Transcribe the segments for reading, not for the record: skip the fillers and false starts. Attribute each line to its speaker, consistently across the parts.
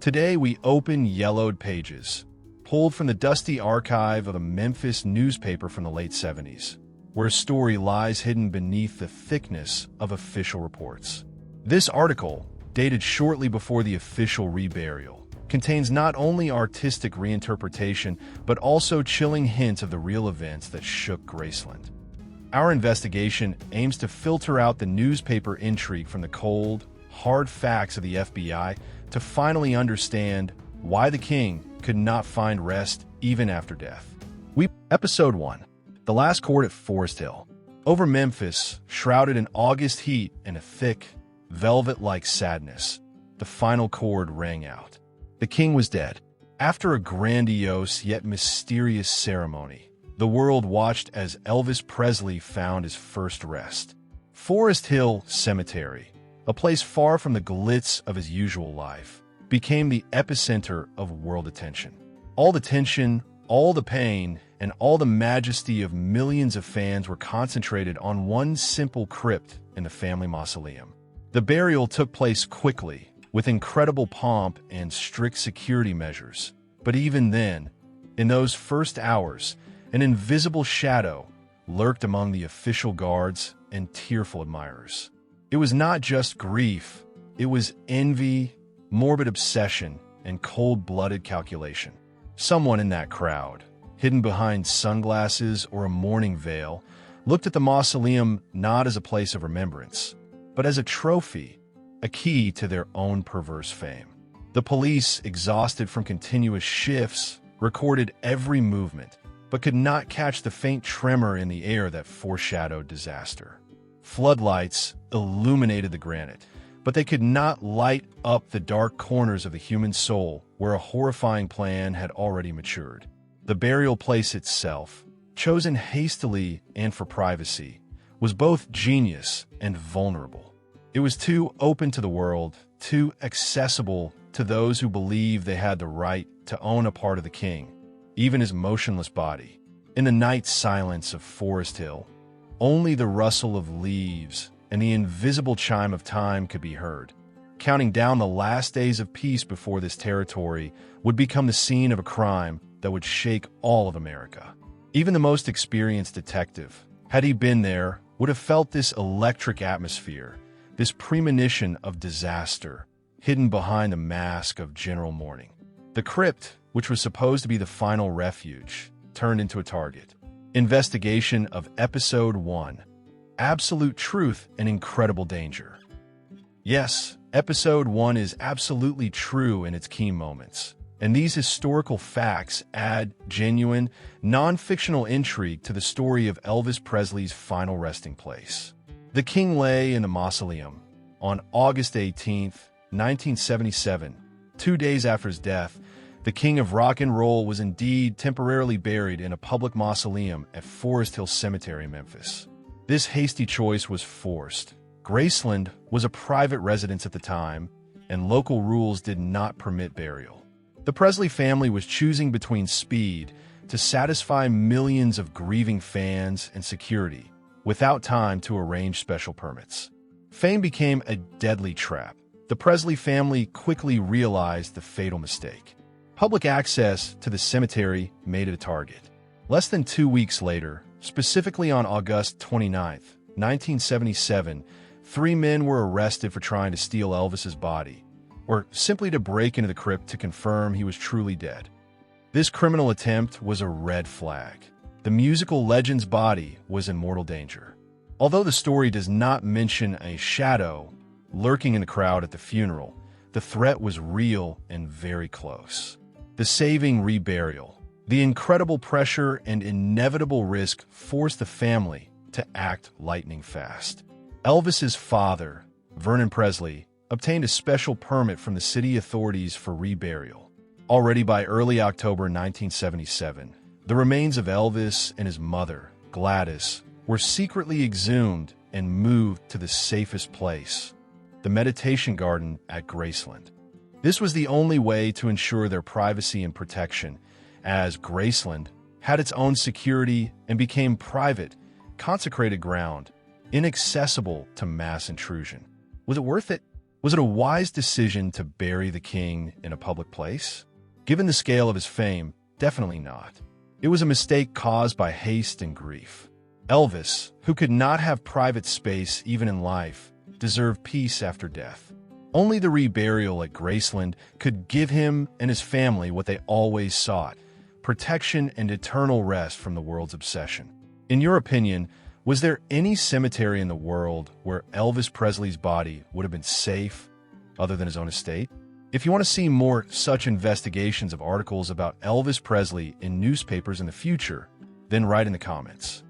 Speaker 1: Today we open yellowed pages, pulled from the dusty archive of a Memphis newspaper from the late 70s, where a story lies hidden beneath the thickness of official reports. This article, dated shortly before the official reburial, contains not only artistic reinterpretation but also chilling hints of the real events that shook Graceland. Our investigation aims to filter out the newspaper intrigue from the cold, hard facts of the FBI to finally understand why the king could not find rest even after death. Episode 1. The Last Court at Forest Hill. Over Memphis, shrouded in August heat and a thick, velvet-like sadness, the final chord rang out. The king was dead. After a grandiose yet mysterious ceremony, the world watched as Elvis Presley found his first rest. Forest Hill Cemetery, a place far from the glitz of his usual life, became the epicenter of world attention. All the tension, all the pain, and all the majesty of millions of fans were concentrated on one simple crypt in the family mausoleum. The burial took place quickly, with incredible pomp and strict security measures. But even then, in those first hours, an invisible shadow lurked among the official guards and tearful admirers. It was not just grief, it was envy, morbid obsession, and cold-blooded calculation. Someone in that crowd, hidden behind sunglasses or a mourning veil, looked at the mausoleum not as a place of remembrance, but as a trophy, a key to their own perverse fame. The police, exhausted from continuous shifts, recorded every movement, but could not catch the faint tremor in the air that foreshadowed disaster. Floodlights illuminated the granite, but they could not light up the dark corners of the human soul where a horrifying plan had already matured. The burial place itself, chosen hastily and for privacy, was both genius and vulnerable. It was too open to the world, too accessible to those who believed they had the right to own a part of the king, even his motionless body. In the night silence of Forest Hill, only the rustle of leaves and the invisible chime of time could be heard, counting down the last days of peace before this territory would become the scene of a crime that would shake all of America. Even the most experienced detective, had he been there, would have felt this electric atmosphere, this premonition of disaster, hidden behind the mask of general mourning. The crypt, which was supposed to be the final refuge, turned into a target. Investigation of Episode 1. Absolute Truth and Incredible Danger. Yes, Episode 1 is absolutely true in its key moments, and these historical facts add genuine, non-fictional intrigue to the story of Elvis Presley's final resting place. The king lay in the mausoleum on August 18, 1977, 2 days after his death. The king of rock and roll was indeed temporarily buried in a public mausoleum at Forest Hill Cemetery, Memphis. This hasty choice was forced. Graceland was a private residence at the time, and local rules did not permit burial. The Presley family was choosing between speed to satisfy millions of grieving fans and security, without time to arrange special permits. Fame became a deadly trap. The Presley family quickly realized the fatal mistake. Public access to the cemetery made it a target. Less than 2 weeks later, specifically on August 29, 1977, 3 men were arrested for trying to steal Elvis's body, or simply to break into the crypt to confirm he was truly dead. This criminal attempt was a red flag. The musical legend's body was in mortal danger. Although the story does not mention a shadow lurking in the crowd at the funeral, the threat was real and very close. The saving reburial, the incredible pressure and inevitable risk forced the family to act lightning fast. Elvis's father, Vernon Presley, obtained a special permit from the city authorities for reburial. Already by early October 1977, the remains of Elvis and his mother, Gladys, were secretly exhumed and moved to the safest place, the meditation garden at Graceland. This was the only way to ensure their privacy and protection, as Graceland had its own security and became private, consecrated ground, inaccessible to mass intrusion. Was it worth it? Was it a wise decision to bury the king in a public place? Given the scale of his fame, definitely not. It was a mistake caused by haste and grief. Elvis, who could not have private space even in life, deserved peace after death. Only the reburial at Graceland could give him and his family what they always sought: protection and eternal rest from the world's obsession. In your opinion, was there any cemetery in the world where Elvis Presley's body would have been safe other than his own estate? If you want to see more such investigations of articles about Elvis Presley in newspapers in the future, then write in the comments.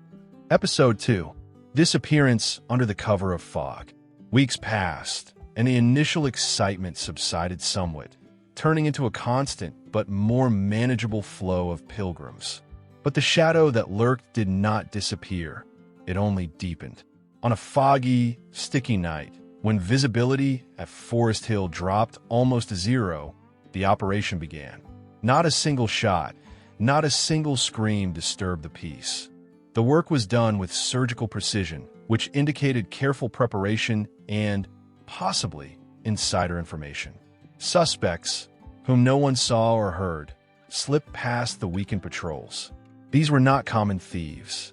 Speaker 1: Episode 2. Disappearance under the cover of fog. Weeks passed, and the initial excitement subsided somewhat, turning into a constant but more manageable flow of pilgrims. But the shadow that lurked did not disappear. It only deepened. On a foggy, sticky night, when visibility at Forest Hill dropped almost to zero, the operation began. Not a single shot, not a single scream disturbed the peace. The work was done with surgical precision, which indicated careful preparation and, possibly, insider information. Suspects, whom no one saw or heard, slipped past the weakened patrols. These were not common thieves.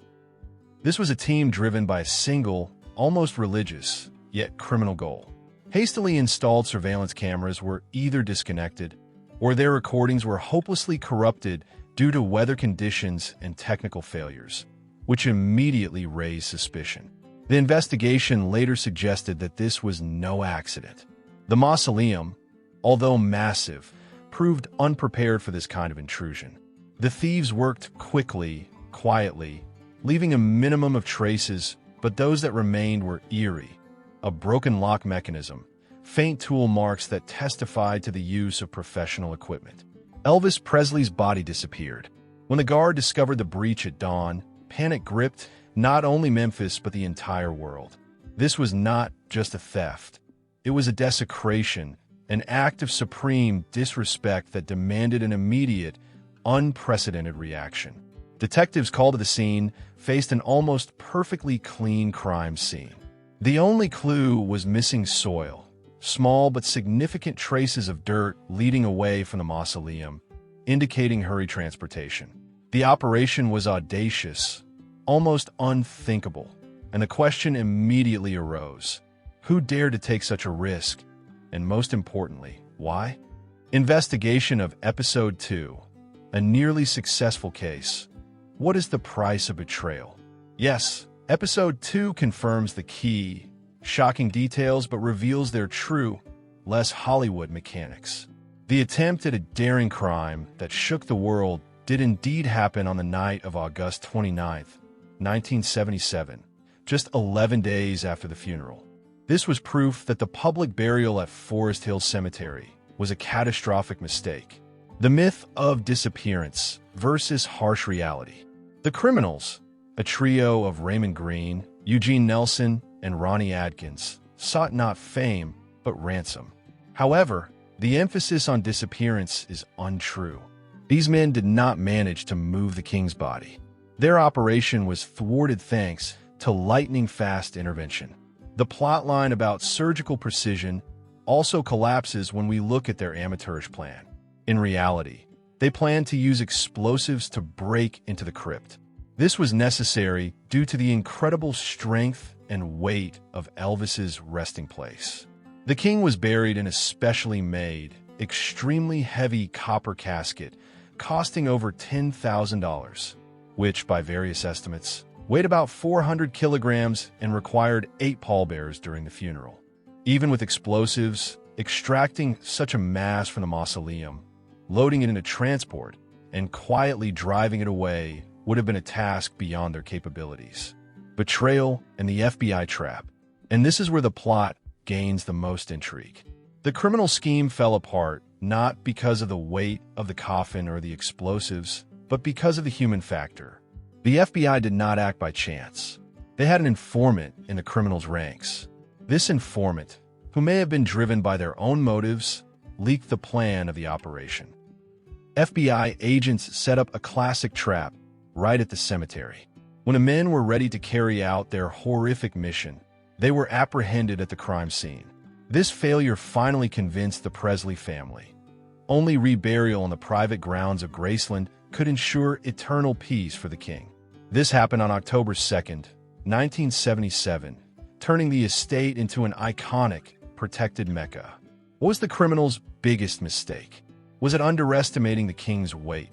Speaker 1: This was a team driven by a single, almost religious, yet criminal goal. Hastily installed surveillance cameras were either disconnected, or their recordings were hopelessly corrupted due to weather conditions and technical failures, which immediately raised suspicion. The investigation later suggested that this was no accident. The mausoleum, although massive, proved unprepared for this kind of intrusion. The thieves worked quickly, quietly, leaving a minimum of traces, but those that remained were eerie. A broken lock mechanism, faint tool marks that testified to the use of professional equipment. Elvis Presley's body disappeared. When the guard discovered the breach at dawn, panic gripped not only Memphis but the entire world. This was not just a theft. It was a desecration, an act of supreme disrespect that demanded an immediate, unprecedented reaction. Detectives called to the scene faced an almost perfectly clean crime scene. The only clue was missing soil, small but significant traces of dirt leading away from the mausoleum, indicating hurried transportation. The operation was audacious, almost unthinkable, and the question immediately arose: who dared to take such a risk? And most importantly, why? Investigation of Episode 2. A nearly successful case. What is the price of betrayal? Yes, Episode 2 confirms the key, shocking details but reveals their true, less Hollywood mechanics. The attempt at a daring crime that shook the world did indeed happen on the night of August 29, 1977, just 11 days after the funeral. This was proof that the public burial at Forest Hill Cemetery was a catastrophic mistake. The myth of disappearance versus harsh reality. The criminals, a trio of Raymond Green, Eugene Nelson, and Ronnie Adkins, sought not fame, but ransom. However, the emphasis on disappearance is untrue. These men did not manage to move the king's body. Their operation was thwarted thanks to lightning-fast intervention. The plotline about surgical precision also collapses when we look at their amateurish plan. In reality, they planned to use explosives to break into the crypt. This was necessary due to the incredible strength and weight of Elvis's resting place. The king was buried in a specially made, extremely heavy copper casket costing over $10,000, which, by various estimates, weighed about 400 kilograms and required 8 pallbearers during the funeral. Even with explosives, extracting such a mass from the mausoleum, loading it into transport, and quietly driving it away would have been a task beyond their capabilities. Betrayal and the FBI trap. And this is where the plot gains the most intrigue. The criminal scheme fell apart not because of the weight of the coffin or the explosives, but because of the human factor. The FBI did not act by chance. They had an informant in the criminals' ranks. This informant, who may have been driven by their own motives, leaked the plan of the operation. FBI agents set up a classic trap right at the cemetery. When the men were ready to carry out their horrific mission, they were apprehended at the crime scene. This failure finally convinced the Presley family. Only reburial on the private grounds of Graceland could ensure eternal peace for the king. This happened on October 2nd, 1977, turning the estate into an iconic, protected Mecca. What was the criminal's biggest mistake? Was it underestimating the king's weight?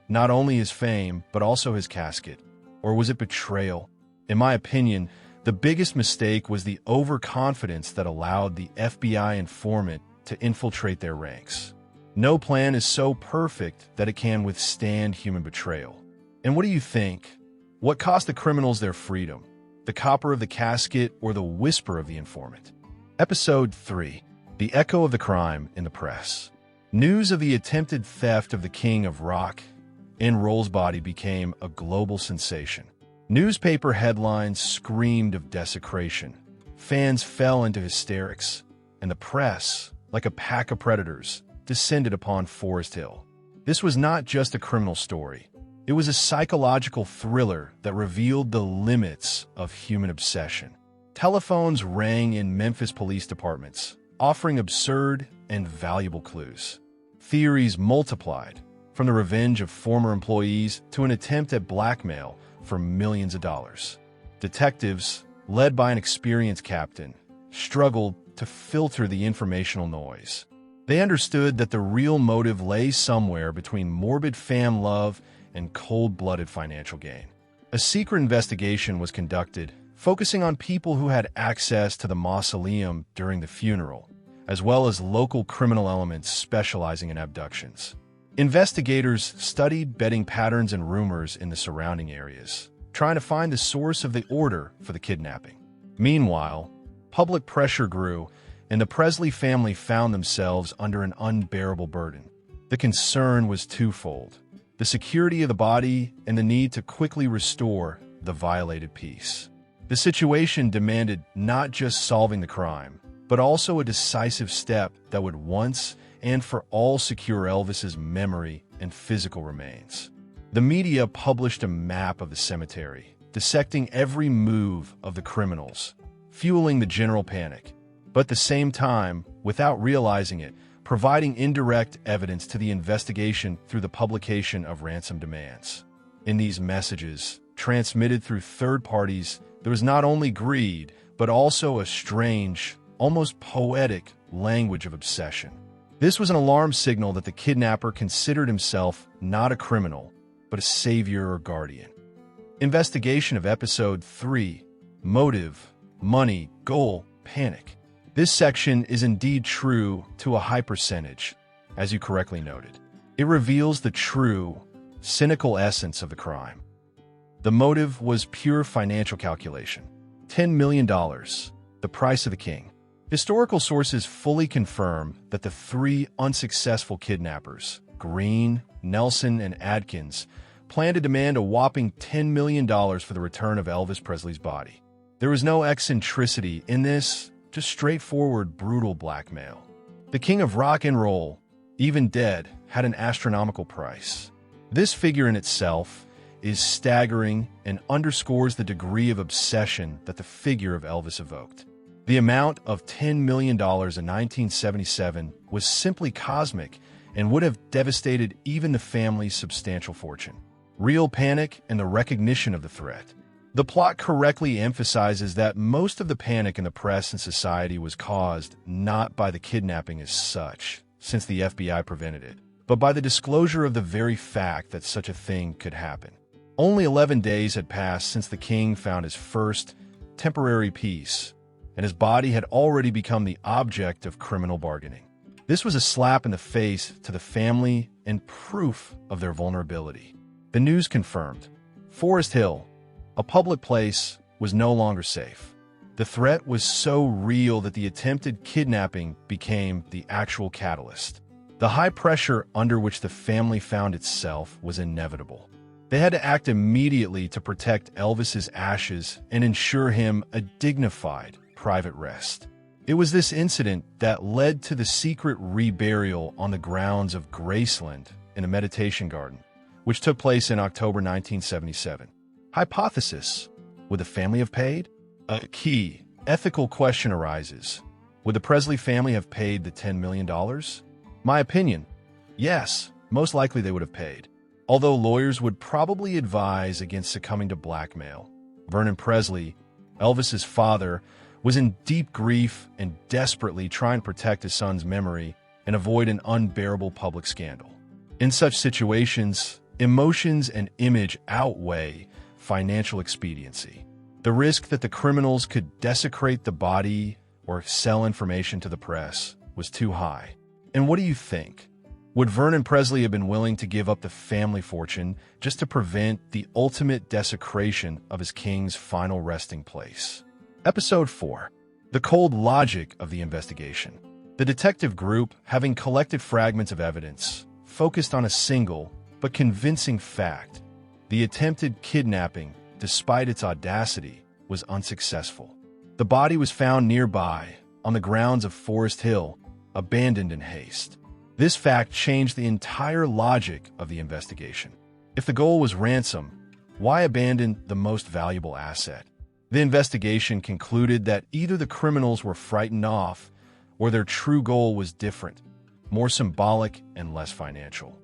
Speaker 1: Not only his fame, but also his casket? Or was it betrayal? In my opinion, the biggest mistake was the overconfidence that allowed the FBI informant to infiltrate their ranks. No plan is so perfect that it can withstand human betrayal. And what do you think? What cost the criminals their freedom? The copper of the casket or the whisper of the informant? Episode 3. The Echo of the Crime in the Press. News of the attempted theft of the King of Rock and Roll's body became a global sensation. Newspaper headlines screamed of desecration. Fans fell into hysterics, and the press, like a pack of predators, descended upon Forest Hill. This was not just a criminal story. It was a psychological thriller that revealed the limits of human obsession. Telephones rang in Memphis police departments, offering absurd and valuable clues. Theories multiplied, from the revenge of former employees to an attempt at blackmail for millions of dollars. Detectives, led by an experienced captain, struggled to filter the informational noise. They understood that the real motive lay somewhere between morbid fan love and cold-blooded financial gain. A secret investigation was conducted, focusing on people who had access to the mausoleum during the funeral, as well as local criminal elements specializing in abductions. Investigators studied betting patterns and rumors in the surrounding areas, trying to find the source of the order for the kidnapping. Meanwhile, public pressure grew, and the Presley family found themselves under an unbearable burden. The concern was twofold: the security of the body and the need to quickly restore the violated peace. The situation demanded not just solving the crime, but also a decisive step that would once and for all secure Elvis's memory and physical remains. The media published a map of the cemetery, dissecting every move of the criminals, fueling the general panic, but at the same time, without realizing it, providing indirect evidence to the investigation through the publication of ransom demands. In these messages, transmitted through third parties, there was not only greed, but also a strange, almost poetic language of obsession. This was an alarm signal that the kidnapper considered himself not a criminal, but a savior or guardian. Investigation of Episode 3, Motive, Money, Goal, Panic. This section is indeed true to a high percentage, as you correctly noted. It reveals the true, cynical essence of the crime. The motive was pure financial calculation. $10 million, the price of the king. Historical sources fully confirm that the three unsuccessful kidnappers, Green, Nelson, and Adkins, planned to demand a whopping $10 million for the return of Elvis Presley's body. There was no eccentricity in this, just straightforward, brutal blackmail. The king of rock and roll, even dead, had an astronomical price. This figure in itself is staggering and underscores the degree of obsession that the figure of Elvis evoked. The amount of $10 million in 1977 was simply cosmic and would have devastated even the family's substantial fortune. Real panic and the recognition of the threat. The plot correctly emphasizes that most of the panic in the press and society was caused not by the kidnapping as such, since the FBI prevented it, but by the disclosure of the very fact that such a thing could happen. Only 11 days had passed since the king found his first temporary peace, and his body had already become the object of criminal bargaining. This was a slap in the face to the family and proof of their vulnerability. The news confirmed. Forest Hill, a public place, was no longer safe. The threat was so real that the attempted kidnapping became the actual catalyst. The high pressure under which the family found itself was inevitable. They had to act immediately to protect Elvis's ashes and ensure him a dignified private rest. It was this incident that led to the secret reburial on the grounds of Graceland in a meditation garden, which took place in October 1977. Hypothesis: would the family have paid? A key ethical question arises. Would the Presley family have paid the $10 million? My opinion, yes, most likely they would have paid. Although lawyers would probably advise against succumbing to blackmail. Vernon Presley, Elvis's father, was in deep grief and desperately trying to protect his son's memory and avoid an unbearable public scandal. In such situations, emotions and image outweigh financial expediency. The risk that the criminals could desecrate the body or sell information to the press was too high. And what do you think? Would Vernon Presley have been willing to give up the family fortune just to prevent the ultimate desecration of his king's final resting place? Episode 4. The cold logic of the investigation. The detective group, having collected fragments of evidence, focused on a single but convincing fact. The attempted kidnapping, despite its audacity, was unsuccessful. The body was found nearby, on the grounds of Forest Hill, abandoned in haste. This fact changed the entire logic of the investigation. If the goal was ransom, why abandon the most valuable asset? The investigation concluded that either the criminals were frightened off or their true goal was different, more symbolic and less financial.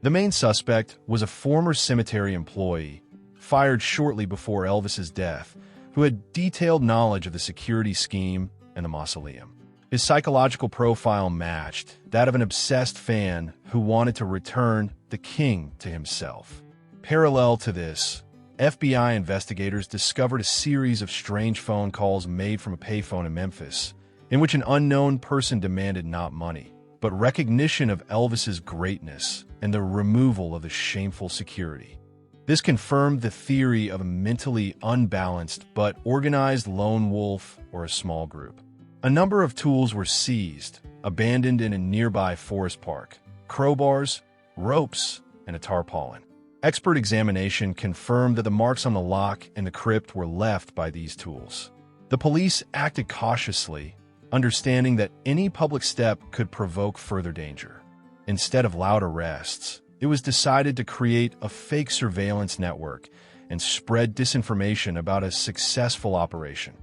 Speaker 1: The main suspect was a former cemetery employee, fired shortly before Elvis's death, who had detailed knowledge of the security scheme and the mausoleum. His psychological profile matched that of an obsessed fan who wanted to return the king to himself. Parallel to this, FBI investigators discovered a series of strange phone calls made from a payphone in Memphis, in which an unknown person demanded not money, but recognition of Elvis's greatness and the removal of the shameful security. This confirmed the theory of a mentally unbalanced but organized lone wolf or a small group. A number of tools were seized, abandoned in a nearby forest park: crowbars, ropes, and a tarpaulin. Expert examination confirmed that the marks on the lock and the crypt were left by these tools. The police acted cautiously, understanding that any public step could provoke further danger. Instead of loud arrests, it was decided to create a fake surveillance network and spread disinformation about a successful operation.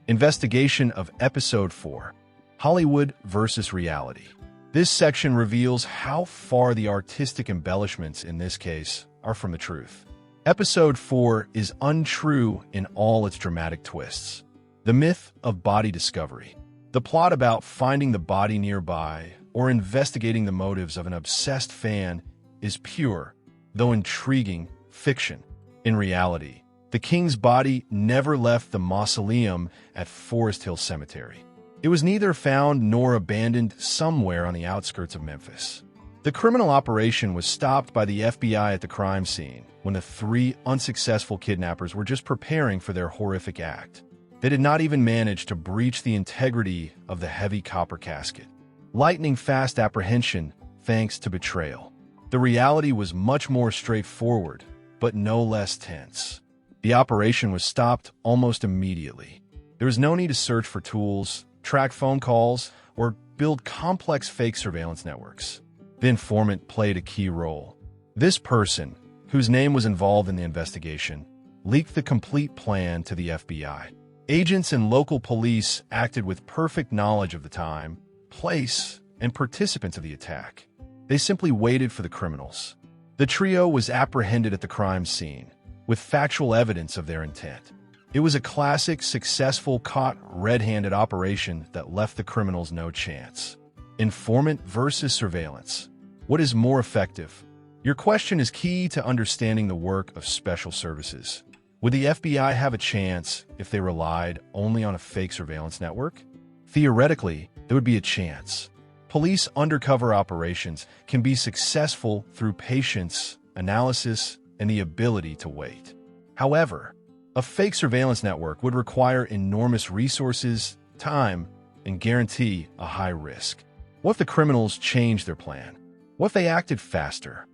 Speaker 1: Investigation of Episode 4. Hollywood versus Reality. This section reveals how far the artistic embellishments in this case are from the truth. Episode 4 is untrue in all its dramatic twists. The myth of body discovery. The plot about finding the body nearby or investigating the motives of an obsessed fan is pure, though intriguing, fiction. In reality, the king's body never left the mausoleum at Forest Hill Cemetery. It was neither found nor abandoned somewhere on the outskirts of Memphis. The criminal operation was stopped by the FBI at the crime scene when the 3 unsuccessful kidnappers were just preparing for their horrific act. They did not even manage to breach the integrity of the heavy copper casket. Lightning-fast apprehension thanks to betrayal. The reality was much more straightforward, but no less tense. The operation was stopped almost immediately. There was no need to search for tools, track phone calls, or build complex fake surveillance networks. The informant played a key role. This person, whose name was involved in the investigation, leaked the complete plan to the FBI. Agents and local police acted with perfect knowledge of the time, place, and participants of the attack. They simply waited for the criminals. The trio was apprehended at the crime scene, with factual evidence of their intent. It was a classic, successful, caught red-handed operation that left the criminals no chance. Informant versus surveillance. What is more effective? Your question is key to understanding the work of special services. Would the FBI have a chance if they relied only on a fake surveillance network? Theoretically, there would be a chance. Police undercover operations can be successful through patience, analysis, and the ability to wait. However, a fake surveillance network would require enormous resources, time, and guarantee a high risk. What if the criminals changed their plan? What if they acted faster?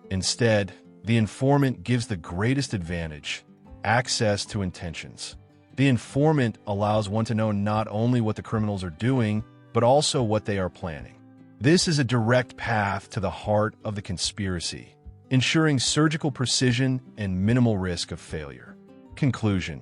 Speaker 1: Instead, the informant gives the greatest advantage: access to intentions. The informant allows one to know not only what the criminals are doing, but also what they are planning. This is a direct path to the heart of the conspiracy, ensuring surgical precision and minimal risk of failure. Conclusion.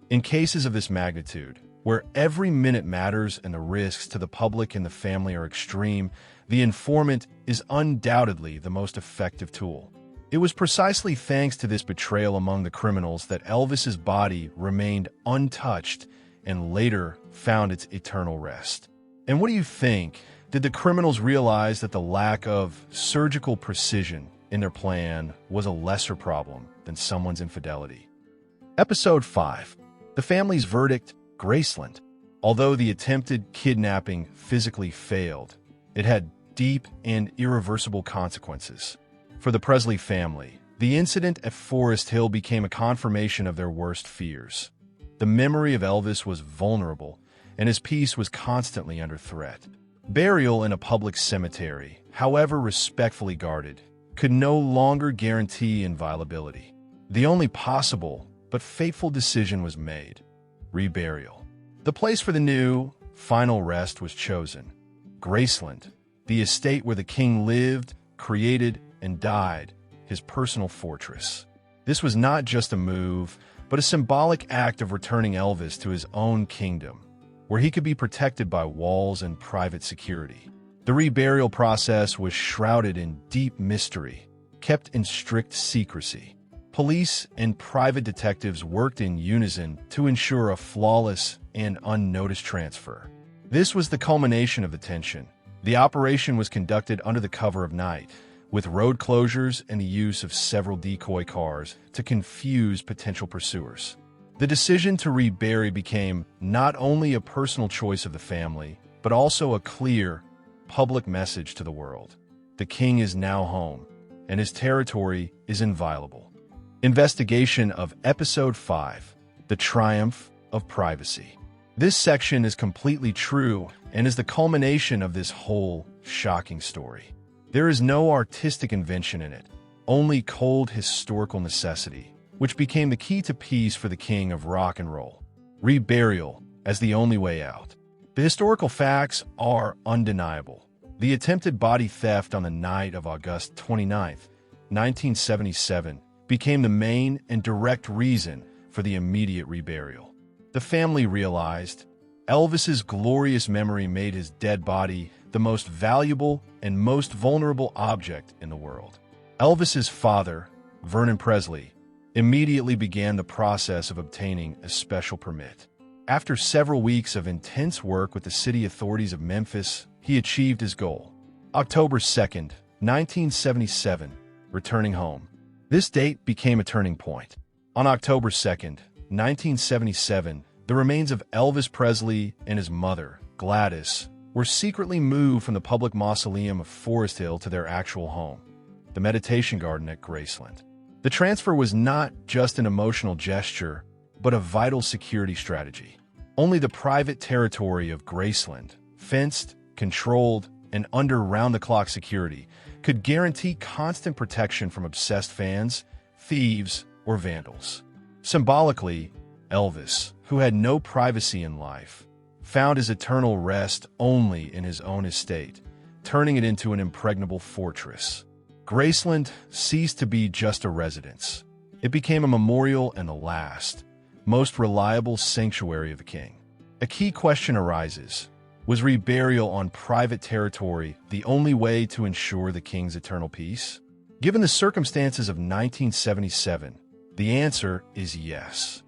Speaker 1: In cases of this magnitude, Where every minute matters and the risks to the public and the family are extreme, the informant is undoubtedly the most effective tool. It was precisely thanks to this betrayal among the criminals that Elvis's body remained untouched and later found its eternal rest. And what do you think? Did the criminals realize that the lack of surgical precision in their plan was a lesser problem than someone's infidelity? Episode 5. The family's verdict, Graceland. Although the attempted kidnapping physically failed, it had deep and irreversible consequences. For the Presley family, the incident at Forest Hill became a confirmation of their worst fears. The memory of Elvis was vulnerable, and his peace was constantly under threat. Burial in a public cemetery, however respectfully guarded, could no longer guarantee inviolability. The only possible but fateful decision was made: reburial. The place for the new, final rest was chosen: Graceland, the estate where the king lived, created, and died, his personal fortress. This was not just a move, but a symbolic act of returning Elvis to his own kingdom, where he could be protected by walls and private security. The reburial process was shrouded in deep mystery, kept in strict secrecy. Police and private detectives worked in unison to ensure a flawless and unnoticed transfer. This was the culmination of the tension. The operation was conducted under the cover of night, with road closures and the use of several decoy cars to confuse potential pursuers. The decision to rebury became not only a personal choice of the family, but also a clear, public message to the world. The king is now home, and his territory is inviolable. Investigation of Episode 5, The Triumph of Privacy. This section is completely true and is the culmination of this whole shocking story. There is no artistic invention in it, only cold historical necessity, which became the key to peace for the king of rock and roll. Reburial as the only way out. The historical facts are undeniable. The attempted body theft on the night of August 29, 1977, became the main and direct reason for the immediate reburial. The family realized Elvis's glorious memory made his dead body the most valuable and most vulnerable object in the world. Elvis's father, Vernon Presley, immediately began the process of obtaining a special permit. After several weeks of intense work with the city authorities of Memphis, he achieved his goal. October 2nd, 1977, returning home. This date became a turning point. On October 2nd, 1977, the remains of Elvis Presley and his mother, Gladys, were secretly moved from the public mausoleum of Forest Hill to their actual home, the meditation garden at Graceland. The transfer was not just an emotional gesture, but a vital security strategy. Only the private territory of Graceland, fenced, controlled, and under round-the-clock security, could guarantee constant protection from obsessed fans, thieves, or vandals. Symbolically, Elvis, who had no privacy in life, found his eternal rest only in his own estate, turning it into an impregnable fortress. Graceland ceased to be just a residence. It became a memorial and the last, most reliable sanctuary of the king. A key question arises: was reburial on private territory the only way to ensure the king's eternal peace? Given the circumstances of 1977, the answer is yes.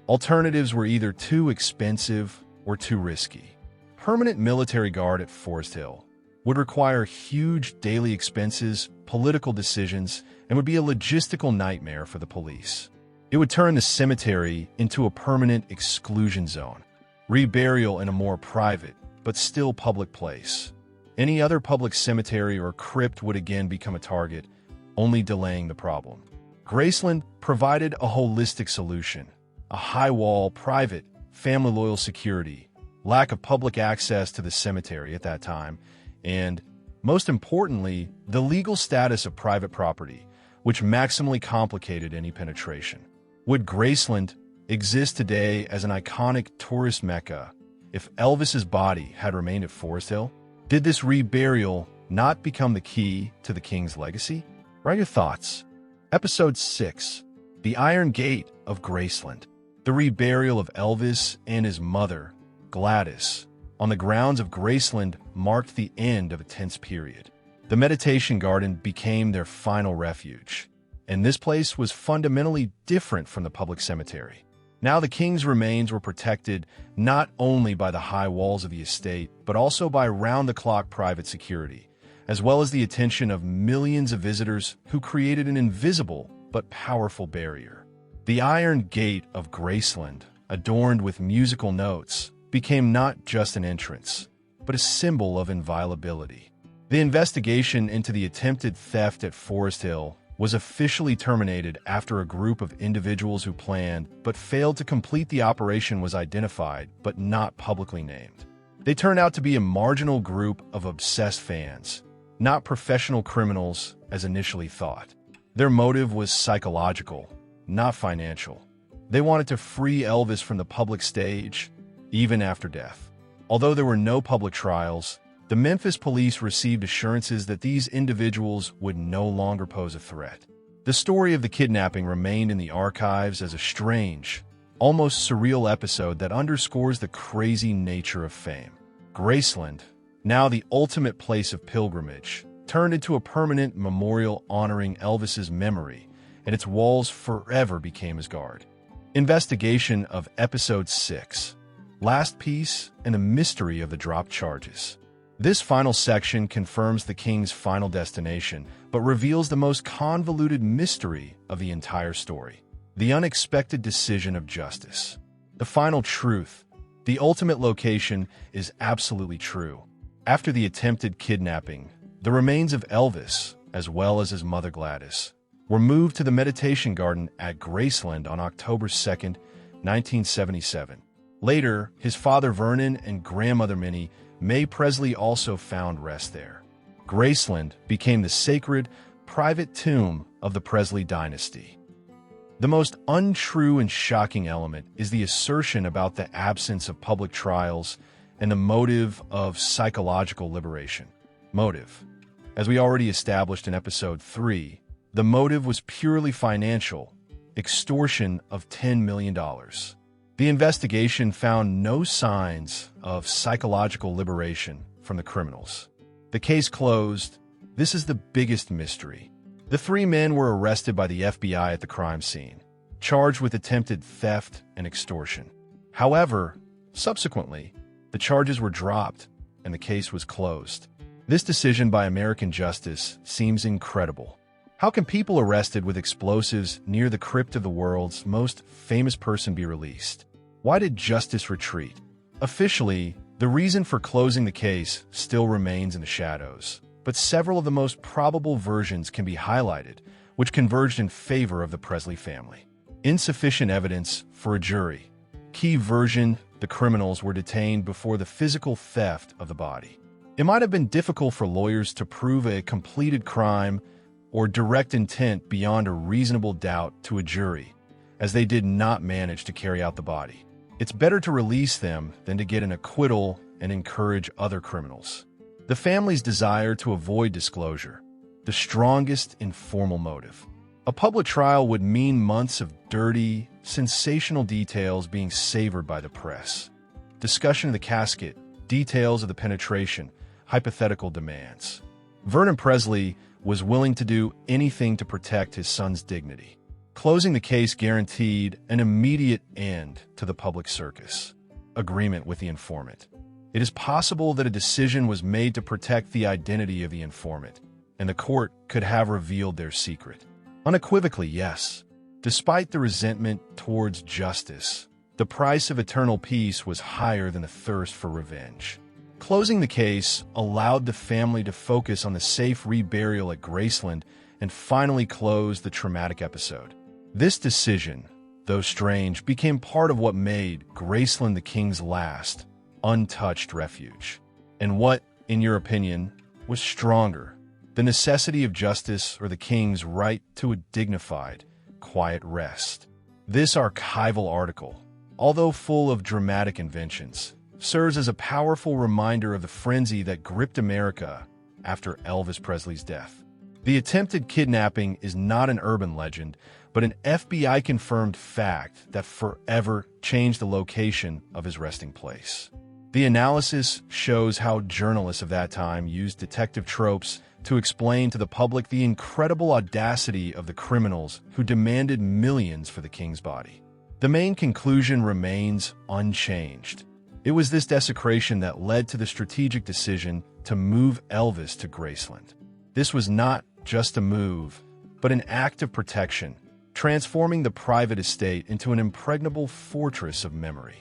Speaker 1: Alternatives were either too expensive or too risky. Permanent military guard at Forest Hill would require huge daily expenses, political decisions, and would be a logistical nightmare for the police. It would turn the cemetery into a permanent exclusion zone. Reburial in a more private, but still public place. Any other public cemetery or crypt would again become a target, only delaying the problem. Graceland provided a holistic solution: a high-wall, private, family-loyal security, lack of public access to the cemetery at that time, and, most importantly, the legal status of private property, which maximally complicated any penetration. Would Graceland exist today as an iconic tourist mecca if Elvis's body had remained at Forest Hill? Did this reburial not become the key to the king's legacy? Write your thoughts. Episode 6, The Iron Gate of Graceland. The reburial of Elvis and his mother, Gladys, on the grounds of Graceland marked the end of a tense period. The meditation garden became their final refuge, and this place was fundamentally different from the public cemetery. Now the king's remains were protected not only by the high walls of the estate, but also by round-the-clock private security, as well as the attention of millions of visitors who created an invisible but powerful barrier. The iron gate of Graceland, adorned with musical notes, became not just an entrance, but a symbol of inviolability. The investigation into the attempted theft at Forest Hill was officially terminated after a group of individuals who planned but failed to complete the operation was identified but not publicly named. They turned out to be a marginal group of obsessed fans, not professional criminals as initially thought. Their motive was psychological, not financial. They wanted to free Elvis from the public stage, even after death. Although there were no public trials, the Memphis police received assurances that these individuals would no longer pose a threat. The story of the kidnapping remained in the archives as a strange, almost surreal episode that underscores the crazy nature of fame. Graceland, now the ultimate place of pilgrimage, turned into a permanent memorial honoring Elvis's memory, and its walls forever became his guard. Investigation of Episode 6, Last Piece and the Mystery of the Dropped Charges. This final section confirms the king's final destination, but reveals the most convoluted mystery of the entire story: the unexpected decision of justice. The final truth, the ultimate location, is absolutely true. After the attempted kidnapping, the remains of Elvis, as well as his mother Gladys, were moved to the meditation garden at Graceland on October 2, 1977. Later, his father Vernon and grandmother Minnie May Presley also found rest there. Graceland became the sacred, private tomb of the Presley dynasty. The most untrue and shocking element is the assertion about the absence of public trials and the motive of psychological liberation. Motive. As we already established in Episode 3, the motive was purely financial, extortion of $10 million. The investigation found no signs of psychological liberation from the criminals. The case closed. This is the biggest mystery. The three men were arrested by the FBI at the crime scene, charged with attempted theft and extortion. However, subsequently, the charges were dropped and the case was closed. This decision by American justice seems incredible. How can people arrested with explosives near the crypt of the world's most famous person be released? Why did justice retreat? Officially, the reason for closing the case still remains in the shadows, but several of the most probable versions can be highlighted, which converged in favor of the Presley family. Insufficient evidence for a jury. Key version: the criminals were detained before the physical theft of the body. It might have been difficult for lawyers to prove a completed crime or direct intent beyond a reasonable doubt to a jury, as they did not manage to carry out the body. It's better to release them than to get an acquittal and encourage other criminals. The family's desire to avoid disclosure, the strongest informal motive. A public trial would mean months of dirty, sensational details being savored by the press. Discussion of the casket, details of the penetration, hypothetical demands. Vernon Presley was willing to do anything to protect his son's dignity. Closing the case guaranteed an immediate end to the public circus. Agreement with the informant. It is possible that a decision was made to protect the identity of the informant, and the court could have revealed their secret. Unequivocally, yes. Despite the resentment towards justice, the price of eternal peace was higher than the thirst for revenge. Closing the case allowed the family to focus on the safe reburial at Graceland and finally close the traumatic episode. This decision, though strange, became part of what made Graceland the king's last, untouched refuge. And what, in your opinion, was stronger, the necessity of justice or the king's right to a dignified, quiet rest? This archival article, although full of dramatic inventions, serves as a powerful reminder of the frenzy that gripped America after Elvis Presley's death. The attempted kidnapping is not an urban legend, but an FBI-confirmed fact that forever changed the location of his resting place. The analysis shows how journalists of that time used detective tropes to explain to the public the incredible audacity of the criminals who demanded millions for the king's body. The main conclusion remains unchanged. It was this desecration that led to the strategic decision to move Elvis to Graceland. This was not just a move, but an act of protection, transforming the private estate into an impregnable fortress of memory.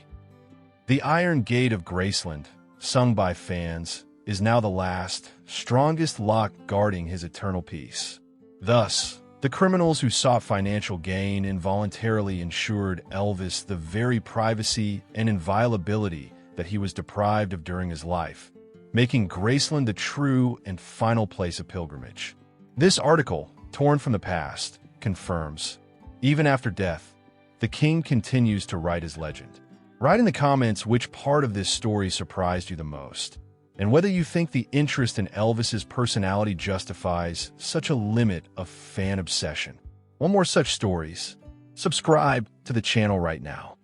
Speaker 1: The Iron Gate of Graceland, sung by fans, is now the last, strongest lock guarding his eternal peace. Thus, the criminals who sought financial gain involuntarily ensured Elvis the very privacy and inviolability that he was deprived of during his life, making Graceland the true and final place of pilgrimage. This article, torn from the past, confirms, even after death, the king continues to write his legend. Write in the comments which part of this story surprised you the most, and whether you think the interest in Elvis's personality justifies such a limit of fan obsession. Want more such stories? Subscribe to the channel right now.